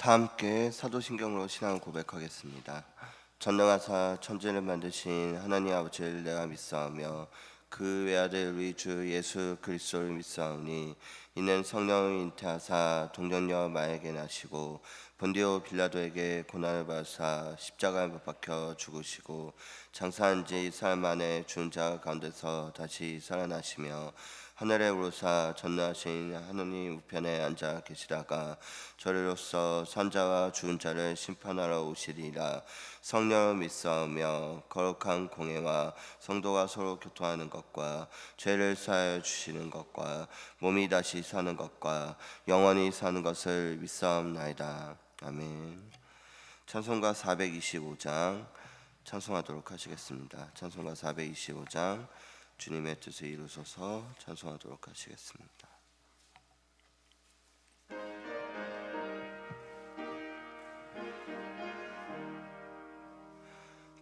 다 함께 사도신경으로 신앙 고백하겠습니다. 전능하사 천지를 만드신 하나님 아버지를 내가 믿사오며 그 외아들 우리 주 예수 그리스도를 믿사오니 이는 성령을 잉태하사 동정녀 마에게 나시고 본디오 빌라도에게 고난을 받으사 십자가에 못 박혀 죽으시고 장사한 지 사흘 만에 죽은 자 가운데서 다시 살아나시며 하늘에 오르사 전능하신 하느님 우편에 앉아 계시다가 저리로서 산자와 죽은 자를 심판하러 오시리라. 성령을 믿사오며 거룩한 공회와 성도가 서로 교통하는 것과 죄를 사하여 주시는 것과 몸이 다시 사는 것과 영원히 사는 것을 믿사옵나이다. 아멘. 찬송가 425장 찬송하도록 하시겠습니다. 찬송가 425장 주님의 뜻을 이루소서 찬송하도록 하시겠습니다.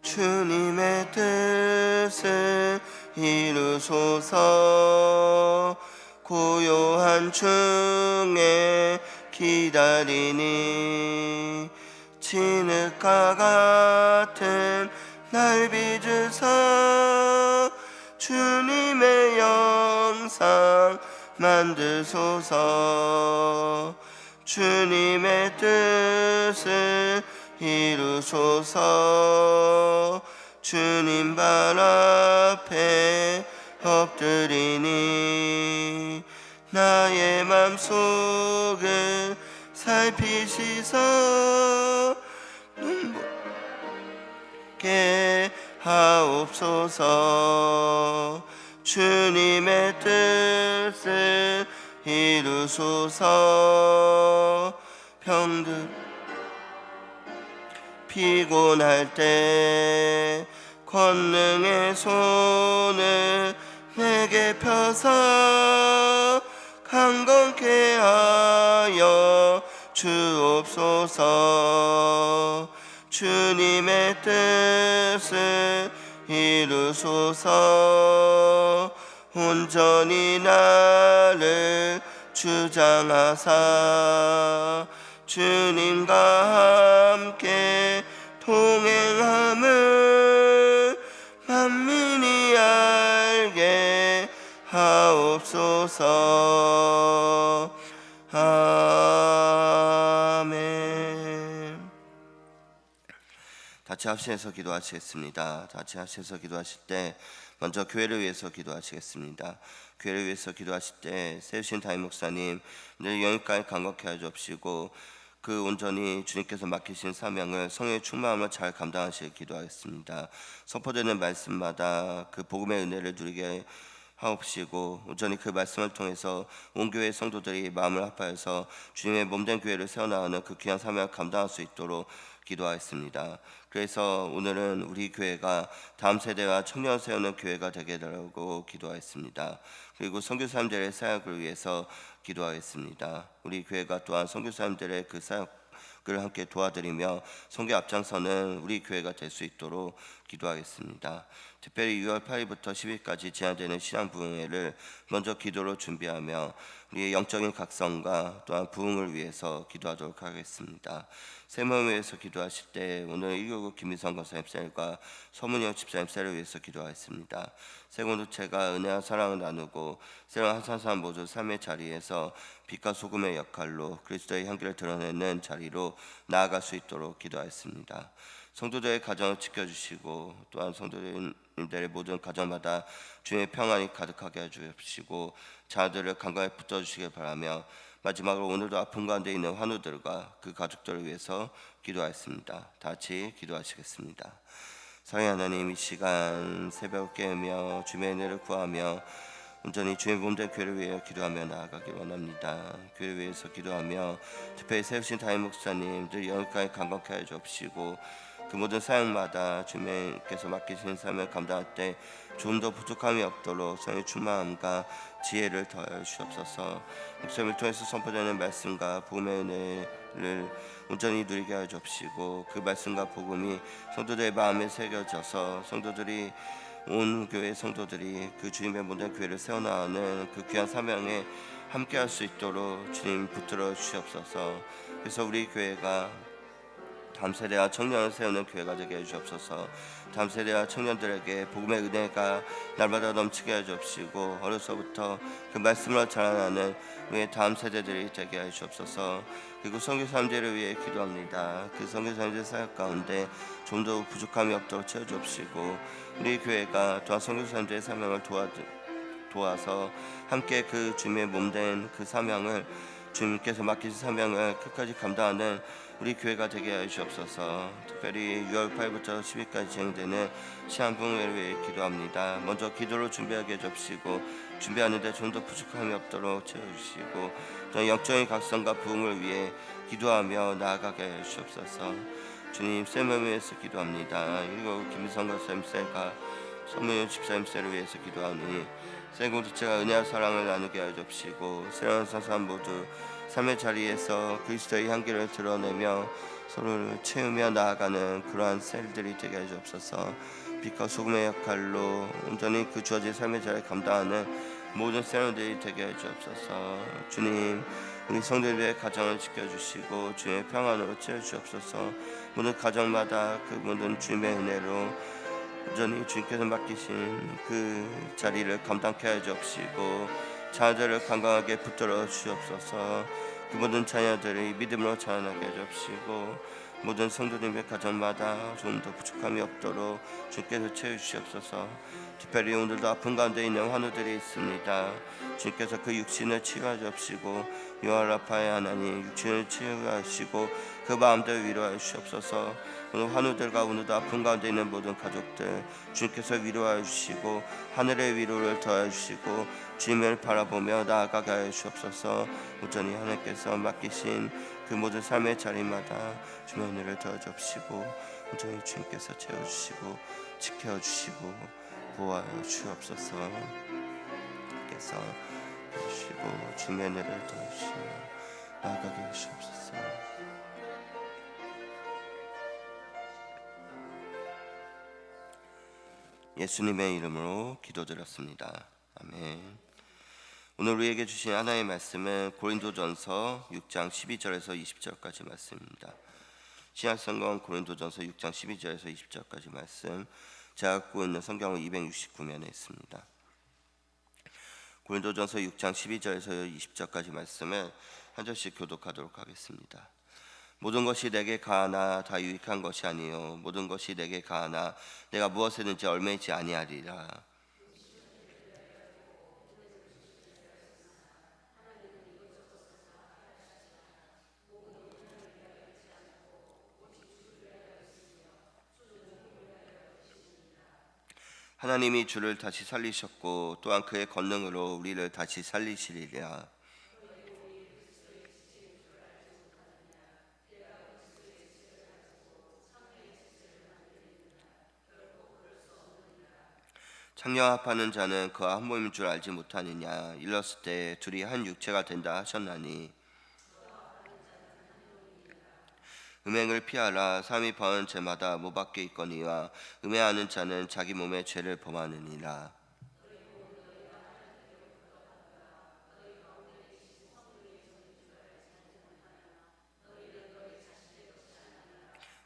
주님의 뜻을 이루소서 고요한 중에 기다리니 진흙과 같은 날 빚으사 주님의 영상 만드소서 주님의 뜻을 이루소서 주님 발 앞에 엎드리니 나의 맘속을 살피시사 눈부게 하옵소서 주님의 뜻을 이루소서 병든 피곤할 때 권능의 손을 내게 펴사 강건케 하여 주옵소서 주님의 뜻을 이루소서 온전히 나를 주장하사 주님과 함께 동행함을 만민이 알게 하옵소서. 아멘. 같이 합심해서 기도하시겠습니다. 같이 합심해서 기도하실 때 먼저 교회를 위해서 기도하시겠습니다. 교회를 위해서 기도하실 때 세우신 담임 목사님 늘 영육까지 강건케 하여 주옵시고 그 온전히 주님께서 맡기신 사명을 성령의 충만함으로 잘 감당하시길 기도하겠습니다. 선포되는 말씀마다 그 복음의 은혜를 누리게 하옵시고 온전히 그 말씀을 통해서 온 교회 성도들이 마음을 합하여서 주님의 몸된 교회를 세워나가는 그 귀한 사명을 감당할 수 있도록 기도하였습니다. 그래서 오늘은 우리 교회가 다음 세대와 청년 세우는 교회가 되게 되라고 기도하였습니다. 그리고 선교사님들의 사역을 위해서 기도하였습니다. 우리 교회가 또한 선교사님들의 그 사역을 함께 도와드리며 선교 앞장서는 우리 교회가 될 수 있도록 기도하겠습니다. 특별히 6월 8일부터 10일까지 제한되는 신앙부흥회를 먼저 기도로 준비하며 우리의 영적인 각성과 또한 부흥을 위해서 기도하도록 하겠습니다. 세모임을 위해서 기도하실 때 오늘 1교구 김민성 권사님 셀과 서문영 집사님 셀을 위해서 기도하였습니다. 세 공동체가 은혜와 사랑을 나누고 새로운 한 사람 모두 삶의 자리에서 빛과 소금의 역할로 그리스도의 향기를 드러내는 자리로 나아갈 수 있도록 기도하였습니다. 성도들의 가정을 지켜주시고 또한 성도님들의 모든 가정마다 주님의 평안이 가득하게 해주시고 자녀들을 강건히 붙들어주시길 바라며 마지막으로 오늘도 아픔 가운데 있는 환우들과 그 가족들을 위해서 기도하였습니다. 다 같이 기도하시겠습니다. 사랑의 하나님, 이 시간 새벽을 깨우며 주님의 은혜를 구하며 온전히 주의 몸된 교회를 위해 기도하며 나아가길 원합니다. 교회를 위해서 기도하며 특별히 세우신 담임 목사님들 영육까지 강건케 하여 주옵시고 그 모든 사역마다 주님께서 맡기신 삶을 감당할 때 좀 더 부족함이 없도록 성의 충만함과 지혜를 더하여 주옵소서. 목사님을 통해서 선포되는 말씀과 복음의 은혜를 온전히 누리게 하여 주옵시고 그 말씀과 복음이 성도들의 마음에 새겨져서 성도들이 온 교회 성도들이 그 주님의 모든 교회를 세워나가는 그 귀한 사명에 함께할 수 있도록 주님 붙들어 주시옵소서. 그래서 우리 교회가 다음 세대와 청년을 세우는 교회가 되게 해주옵소서. 다음 세대와 청년들에게 복음의 은혜가 날마다 넘치게 해주옵시고 어려서부터 그 말씀으로 자라나는 우리의 다음 세대들이 되게 해주옵소서. 그리고 선교사님들을 위해 기도합니다. 그 선교사님들 사역 가운데 좀 더 부족함이 없도록 채워주옵시고 우리 교회가 또한 선교사님들의 사명을 도와서 함께 그 주님의 몸된 그 사명을 주님께서 맡기신 사명을 끝까지 감당하는 우리 교회가 되게 하시옵소서. 특별히 6월 8일부터 10일까지 진행되는 시한부흥회를 위해 기도합니다. 먼저 기도로 준비하게 해주시고 준비하는데 좀 더 부족함이 없도록 채워주시고 또 영적인 각성과 부흥을 위해 기도하며 나아가게 하시옵소서. 주님 쌤을 위해서 기도합니다. 그리고 김희성 목사님 쌤과 서문현 집사님 쌤을 위해서 기도하니 쌤 공동체가 은혜와 사랑을 나누게 하옵시고 새로운 사람 모두 삶의 자리에서 그리스도의 향기를 드러내며 서로를 채우며 나아가는 그러한 셀들이 되게 하옵소서. 빛과 소금의 역할로 온전히 그 주어진 삶의 자리를 감당하는 모든 셀들이 되게 하옵소서. 주님 우리 성도들의 가정을 지켜주시고 주님의 평안으로 채워주옵소서. 모든 가정마다 그 모든 주님의 은혜로 온전히 주님께서 맡기신 그 자리를 감당케 하여 주옵시고 자녀들을 건강하게 붙들어 주옵소서. 그 모든 자녀들이 믿음으로 자라나게 해 주옵시고 모든 성도님의 가정마다 좀 더 부족함이 없도록 주님께서 채워주시옵소서. 특별히 오늘도 아픈 가운데 있는 환우들이 있습니다. 주님께서 그 육신을 치유하여 주옵시고 요하라파의 하나님 육신을 치유하시고 그 마음들 위로하여 주옵소서. 오늘 환우들과 오늘도 아픈 가운데 있는 모든 가족들 주님께서 위로하여 주시고 하늘의 위로를 더하여 주시고 주님을 바라보며 나아가게 하여 주옵소서. 온전히 하나님께서 맡기신 그 모든 삶의 자리마다 주님의 은혜를 더하여 주옵시고 온전히 주님께서 채워주시고 지켜주시고 보호하여 주옵소서. 께서 주시고 주님의 은혜를 더하시며 나아가게 하시옵소서. 예수님의 이름으로 기도드렸습니다. 아멘. 오늘 우리에게 주신 하나님의 말씀은 고린도전서 6장 12절에서 20절까지 말씀입니다. 신약성경 고린도전서 6장 12절에서 20절까지 말씀, 제가 갖고 있는 성경은 269면에 있습니다. 고린도전서 6장 12절에서 20절까지 말씀을 한 절씩 교독하도록 하겠습니다. 모든 것이 내게 가하나 다 유익한 것이 아니요 모든 것이 내게 가하나 내가 무엇에든지 얽매이지 아니하리라. 하나님이 주를 다시 살리셨고 또한 그의 권능으로 우리를 다시 살리시리라. 창녀합하는 자는 그와 한 몸인 줄 알지 못하느냐. 일렀을 때 둘이 한 육체가 된다 하셨나니 음행을 피하라. 사람이 범하는 죄마다 못받게 있거니와 음행하는 자는 자기 몸에 죄를 범하느니라.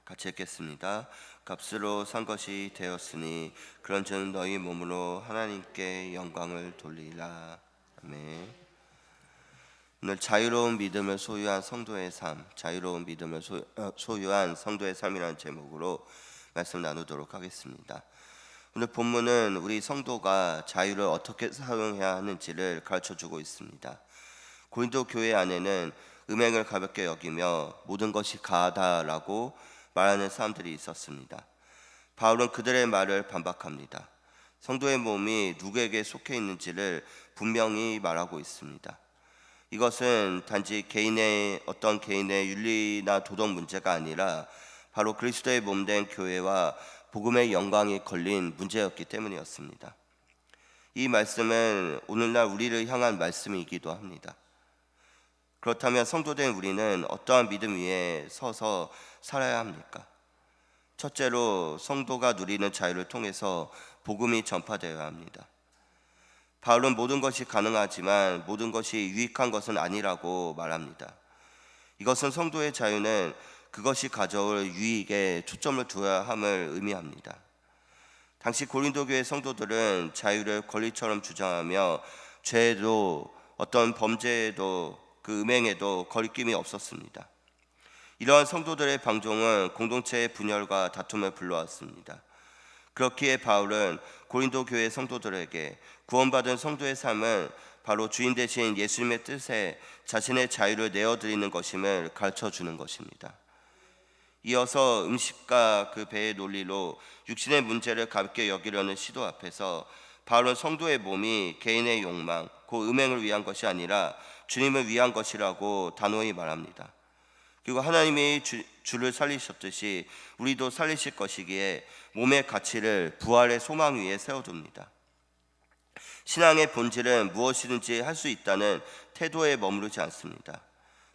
같이 읽겠습니다. 값으로 산 것이 되었으니 그런즉 너희 몸으로 하나님께 영광을 돌리라. 아멘. 오늘 자유로운 믿음을 소유한 성도의 삶, 자유로운 믿음을 소유한 성도의 삶이라는 제목으로 말씀 나누도록 하겠습니다. 오늘 본문은 우리 성도가 자유를 어떻게 사용해야 하는지를 가르쳐주고 있습니다. 고린도 교회 안에는 음행을 가볍게 여기며 모든 것이 가하다라고 말하는 사람들이 있었습니다. 바울은 그들의 말을 반박합니다. 성도의 몸이 누구에게 속해 있는지를 분명히 말하고 있습니다. 이것은 단지 어떤 개인의 윤리나 도덕 문제가 아니라 바로 그리스도의 몸된 교회와 복음의 영광이 걸린 문제였기 때문이었습니다. 이 말씀은 오늘날 우리를 향한 말씀이기도 합니다. 그렇다면 성도된 우리는 어떠한 믿음 위에 서서 살아야 합니까? 첫째로 성도가 누리는 자유를 통해서 복음이 전파되어야 합니다. 바울은 모든 것이 가능하지만 모든 것이 유익한 것은 아니라고 말합니다. 이것은 성도의 자유는 그것이 가져올 유익에 초점을 두어야 함을 의미합니다. 당시 고린도 교회 성도들은 자유를 권리처럼 주장하며 죄에도 어떤 범죄에도 그 음행에도 거리낌이 없었습니다. 이러한 성도들의 방종은 공동체의 분열과 다툼을 불러왔습니다. 그렇기에 바울은 고린도 교회 성도들에게 구원받은 성도의 삶은 바로 주인 되신 예수님의 뜻에 자신의 자유를 내어드리는 것임을 가르쳐주는 것입니다. 이어서 음식과 그 배의 논리로 육신의 문제를 가볍게 여기려는 시도 앞에서 바울은 성도의 몸이 개인의 욕망, 그 음행을 위한 것이 아니라 주님을 위한 것이라고 단호히 말합니다. 그리고 하나님이 주를 살리셨듯이 우리도 살리실 것이기에 몸의 가치를 부활의 소망 위에 세워둡니다. 신앙의 본질은 무엇이든지 할 수 있다는 태도에 머무르지 않습니다.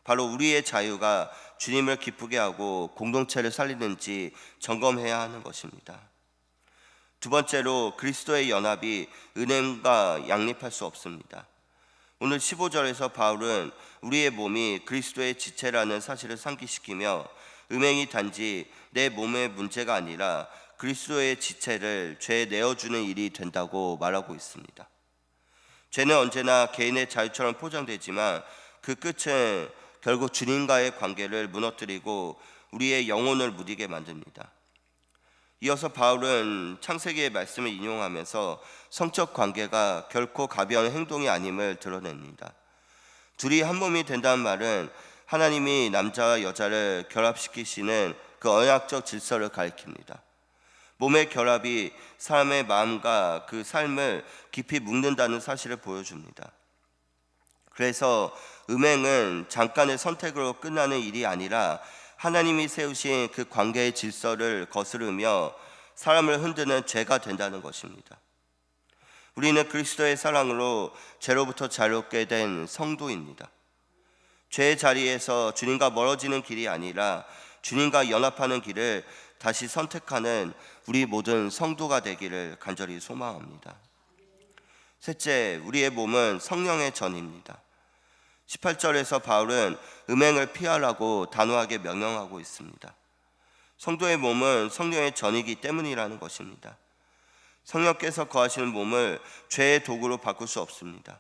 바로 우리의 자유가 주님을 기쁘게 하고 공동체를 살리는지 점검해야 하는 것입니다. 두 번째로 그리스도의 연합이 은행과 양립할 수 없습니다. 오늘 15절에서 바울은 우리의 몸이 그리스도의 지체라는 사실을 상기시키며 음행이 단지 내 몸의 문제가 아니라 그리스도의 지체를 죄에 내어주는 일이 된다고 말하고 있습니다. 죄는 언제나 개인의 자유처럼 포장되지만 그 끝은 결국 주님과의 관계를 무너뜨리고 우리의 영혼을 무디게 만듭니다. 이어서 바울은 창세기의 말씀을 인용하면서 성적 관계가 결코 가벼운 행동이 아님을 드러냅니다. 둘이 한 몸이 된다는 말은 하나님이 남자와 여자를 결합시키시는 그 언약적 질서를 가리킵니다. 몸의 결합이 사람의 마음과 그 삶을 깊이 묶는다는 사실을 보여줍니다. 그래서 음행은 잠깐의 선택으로 끝나는 일이 아니라 하나님이 세우신 그 관계의 질서를 거스르며 사람을 흔드는 죄가 된다는 것입니다. 우리는 그리스도의 사랑으로 죄로부터 자유롭게 된 성도입니다. 죄의 자리에서 주님과 멀어지는 길이 아니라 주님과 연합하는 길을 다시 선택하는 우리 모든 성도가 되기를 간절히 소망합니다. 셋째, 우리의 몸은 성령의 전입니다. 18절에서 바울은 음행을 피하라고 단호하게 명령하고 있습니다. 성도의 몸은 성령의 전이기 때문이라는 것입니다. 성령께서 거하시는 몸을 죄의 도구로 바꿀 수 없습니다.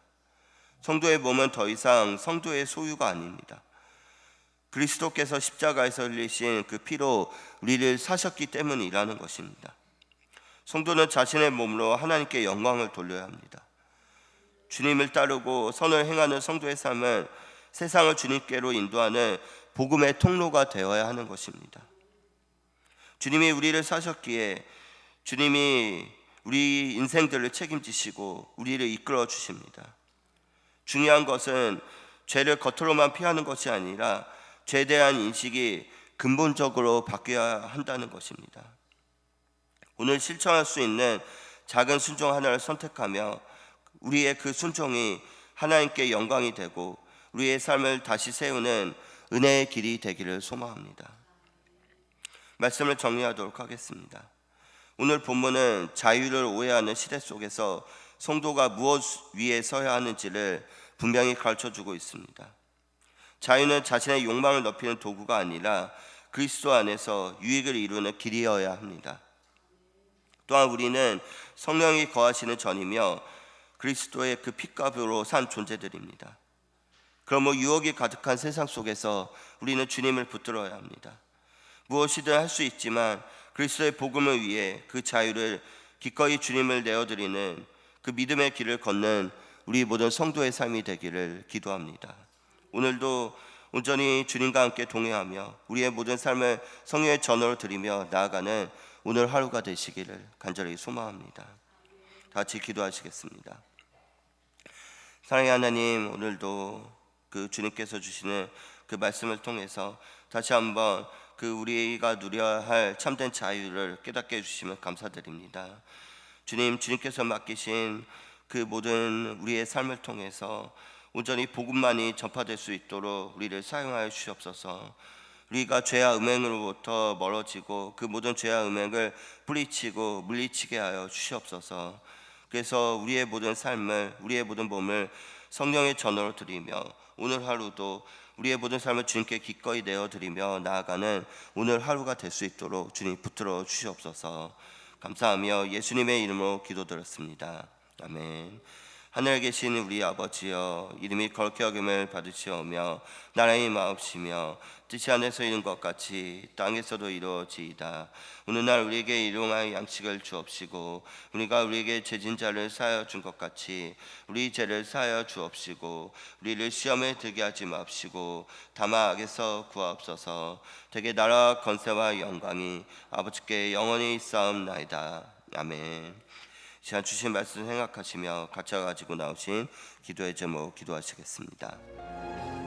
성도의 몸은 더 이상 성도의 소유가 아닙니다. 그리스도께서 십자가에서 흘리신 그 피로 우리를 사셨기 때문이라는 것입니다. 성도는 자신의 몸으로 하나님께 영광을 돌려야 합니다. 주님을 따르고 선을 행하는 성도의 삶은 세상을 주님께로 인도하는 복음의 통로가 되어야 하는 것입니다. 주님이 우리를 사셨기에 주님이 우리 인생들을 책임지시고 우리를 이끌어 주십니다. 중요한 것은 죄를 겉으로만 피하는 것이 아니라 죄에 대한 인식이 근본적으로 바뀌어야 한다는 것입니다. 오늘 실천할 수 있는 작은 순종 하나를 선택하며 우리의 그 순종이 하나님께 영광이 되고 우리의 삶을 다시 세우는 은혜의 길이 되기를 소망합니다. 말씀을 정리하도록 하겠습니다. 오늘 본문은 자유를 오해하는 시대 속에서 성도가 무엇 위에 서야 하는지를 분명히 가르쳐주고 있습니다. 자유는 자신의 욕망을 넓히는 도구가 아니라 그리스도 안에서 유익을 이루는 길이어야 합니다. 또한 우리는 성령이 거하시는 전이며 그리스도의 그 핏값으로 산 존재들입니다. 그러므로 유혹이 가득한 세상 속에서 우리는 주님을 붙들어야 합니다. 무엇이든 할 수 있지만 그리스도의 복음을 위해 그 자유를 기꺼이 주님을 내어드리는 그 믿음의 길을 걷는 우리 모든 성도의 삶이 되기를 기도합니다. 오늘도 온전히 주님과 함께 동행하며 우리의 모든 삶을 성령의 전으로 드리며 나아가는 오늘 하루가 되시기를 간절히 소망합니다. 다 같이 기도하시겠습니다. 사랑의 하나님, 오늘도 그 주님께서 주시는 그 말씀을 통해서 다시 한번 그 우리가 누려야 할 참된 자유를 깨닫게 해주시면 감사드립니다. 주님께서 맡기신 그 모든 우리의 삶을 통해서 온전히 복음만이 전파될 수 있도록 우리를 사용하여 주시옵소서. 우리가 죄와 음행으로부터 멀어지고 그 모든 죄와 음행을 뿌리치고 물리치게 하여 주시옵소서. 그래서 우리의 모든 삶을, 우리의 모든 몸을 성령의 전으로 드리며 오늘 하루도 우리의 모든 삶을 주님께 기꺼이 내어드리며 나아가는 오늘 하루가 될 수 있도록 주님 붙들어 주시옵소서. 감사하며 예수님의 이름으로 기도드렸습니다. 아멘. 하늘에 계신 우리 아버지여, 이름이 거룩히 여김을 받으시오며 나라의 마옵시며 뜻이 하늘에서 이룬 것 같이 땅에서도 이루어지이다. 오늘날 우리에게 일용할 양식을 주옵시고 우리가 우리에게 죄진 자를 사하여 준 것 같이 우리 죄를 사하여 주옵시고 우리를 시험에 들게 하지 마옵시고 다만 악에서 구하옵소서. 대개 나라와 권세와 영광이 아버지께 영원히 있사옵나이다. 아멘. 시간 주신 말씀 생각하시며 같이 가지고 나오신 기도의 제목 기도하시겠습니다.